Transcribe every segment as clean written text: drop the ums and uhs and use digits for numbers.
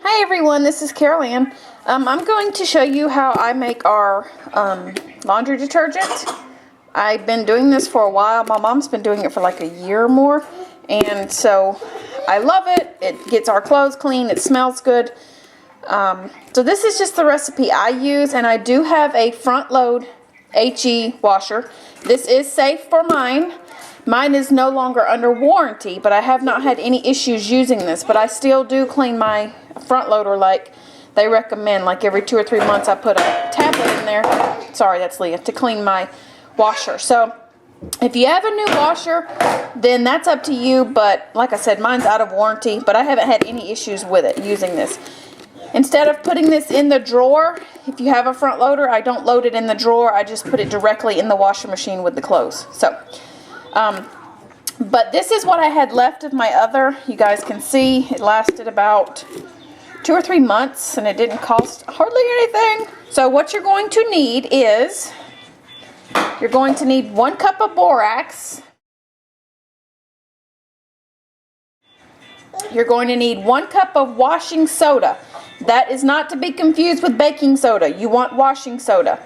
Hi everyone, this is Carol Ann. I'm going to show you how I make our laundry detergent. I've been doing this for a while. My mom's been doing it for like a year or more, and so I love it. It gets our clothes clean. It smells good. So this is just the recipe I use, and I do have a front load HE washer. This is safe for mine. Mine is no longer under warranty, but I have not had any issues using this. But I still do clean my front loader like they recommend. Like every 2 or 3 months I put a tablet in there. Sorry, that's Leah, to clean my washer. So if you have a new washer, then that's up to you. But like I said, mine's out of warranty, but I haven't had any issues with it using this. Instead of putting this in the drawer, if you have a front loader, I don't load it in the drawer. I just put it directly in the washing machine with the clothes. So but this is what I had left of my other. You guys can see it lasted about 2 or 3 months, and it didn't cost hardly anything. So what you're going to need is, you're going to need 1 cup of borax. You're going to need 1 cup of washing soda. That is not to be confused with baking soda. You want washing soda.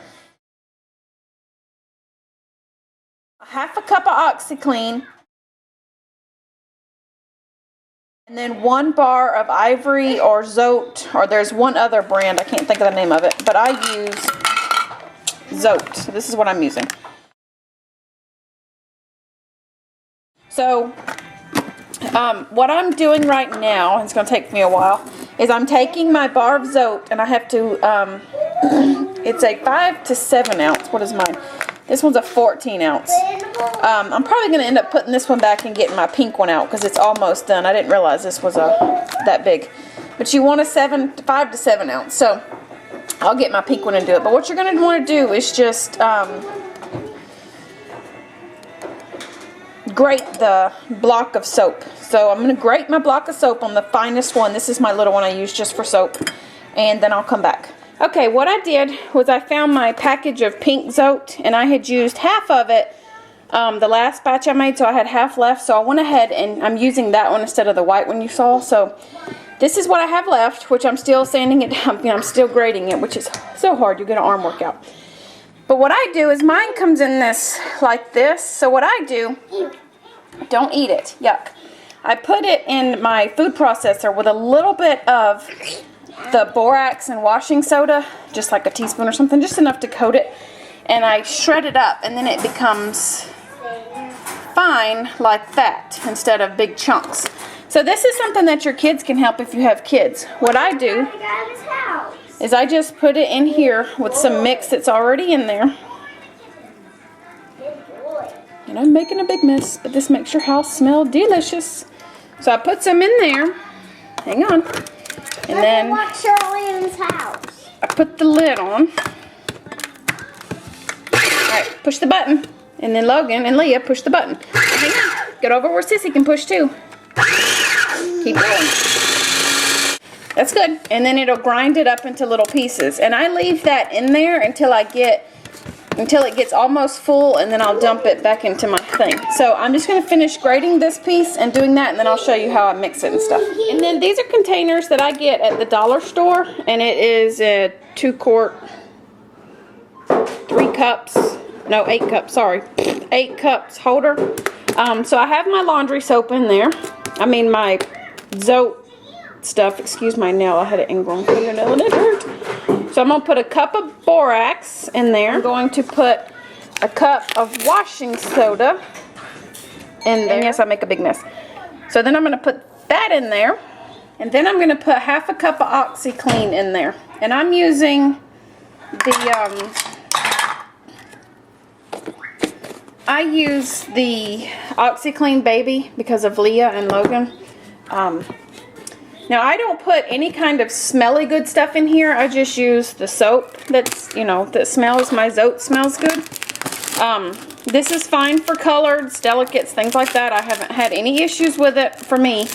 1/2 cup of oxiclean. And then 1 bar of Ivory or Zote, or there's one other brand, I can't think of the name of it, but I use Zote. So this is what I'm using. So what I'm doing right now, it's going to take me a while, is I'm taking my bar of Zote, and I have to, it's a 5 to 7 ounce. What is mine? This one's a 14 ounce. I'm probably going to end up putting this one back and getting my pink one out because it's almost done. I didn't realize this was that big. But you want a 5 to 7 ounce. So I'll get my pink one and do it. But what you're going to want to do is just grate the block of soap. So I'm going to grate my block of soap on the finest one. This is my little one I use just for soap. And then I'll come back. Okay, what I did was I found my package of pink Zote, and I had used half of it the last batch I made, so I had half left. So I went ahead and I'm using that one instead of the white one you saw. So this is what I have left, which I'm still sanding it down. You know, I'm still grating it, which is so hard. You get an arm workout. But what I do is mine comes in this like this. So what I do, don't eat it, yuck. I put it in my food processor with a little bit of the borax and washing soda, just like a teaspoon or something, just enough to coat it, and I shred it up, and then it becomes fine like that instead of big chunks. So this is something that your kids can help if you have kids. What I do is I just put it in here with some mix that's already in there, and I'm making a big mess, but this makes your house smell delicious. So I put some in there. Hang on. And then I put the lid on. Alright, push the button. And then Logan and Leah push the button. Hang on. Get over where Sissy can push too. Keep going. That's good. And then it'll grind it up into little pieces. And I leave that in there until it gets almost full, and then I'll dump it back into my thing. So I'm just going to finish grating this piece and doing that, and then I'll show you how I mix it and stuff. And then these are containers that I get at the dollar store, and it is a 2-quart, 8 cups, sorry, 8 cups holder. So I have my laundry soap in there. I mean my Zote stuff. Excuse my nail, I had an ingrown fingernail and it hurt. So I'm going to put a cup of borax in there. I'm going to put a cup of washing soda in there. And yes, I make a big mess. So then I'm going to put that in there. And then I'm going to put 1/2 cup of oxiclean in there. And I'm using I use the OxicClean Baby because of Leah and Logan. Now I don't put any kind of smelly good stuff in here. I just use the soap that's, you know, that smells. My Zote smells good. This is fine for coloreds, delicates, things like that. I haven't had any issues with it for me.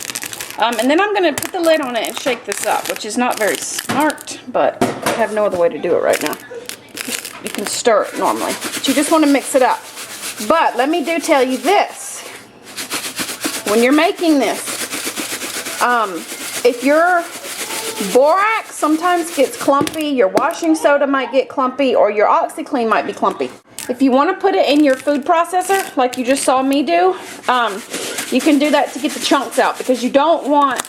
And then I'm going to put the lid on it and shake this up, which is not very smart, but I have no other way to do it right now. You can stir it normally, but you just want to mix it up. But let me tell you this. When you're making this, if you're Borax sometimes gets clumpy, your washing soda might get clumpy, or your OxyClean might be clumpy. If you want to put it in your food processor, like you just saw me do, you can do that to get the chunks out, because you don't want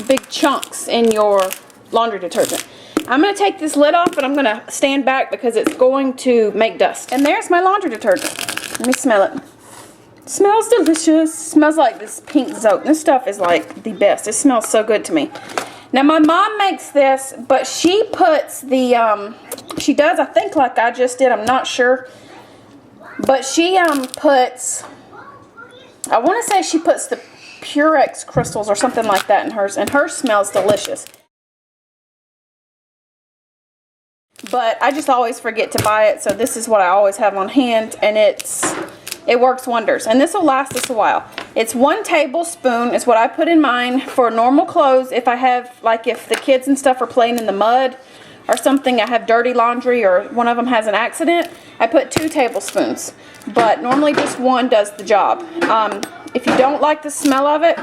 big chunks in your laundry detergent. I'm going to take this lid off, but I'm going to stand back because it's going to make dust. And there's my laundry detergent. Let me smell it. It smells delicious. It smells like this pink soap. This stuff is like the best. It smells so good to me. Now my mom makes this, but she puts the, she does, I think like I just did, I'm not sure. But she puts, I want to say she puts the Purex crystals or something like that in hers, and hers smells delicious. But I just always forget to buy it, so this is what I always have on hand, and it works wonders. And this will last us a while. It's 1 tablespoon is what I put in mine for normal clothes. If I have, like if the kids and stuff are playing in the mud or something, I have dirty laundry, or one of them has an accident, I put 2 tablespoons. But normally just 1 does the job. If you don't like the smell of it,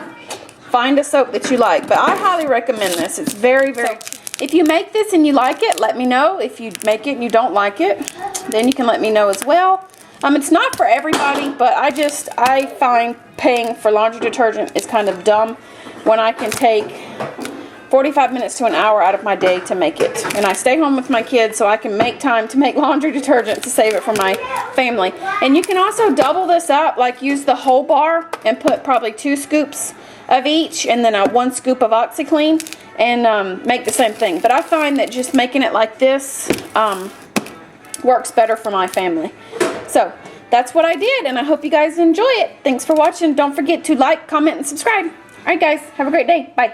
find a soap that you like. But I highly recommend this. It's very, very... If you make this and you like it, let me know. If you make it and you don't like it, then you can let me know as well. It's not for everybody, but I find paying for laundry detergent is kind of dumb when I can take 45 minutes to an hour out of my day to make it. And I stay home with my kids, so I can make time to make laundry detergent to save it for my family. And you can also double this up, like use the whole bar and put probably 2 scoops of each, and then 1 scoop of OxyClean, and make the same thing. But I find that just making it like this works better for my family. So that's what I did, and I hope you guys enjoy it. Thanks for watching. Don't forget to like, comment, and subscribe. Alright guys, have a great day. Bye.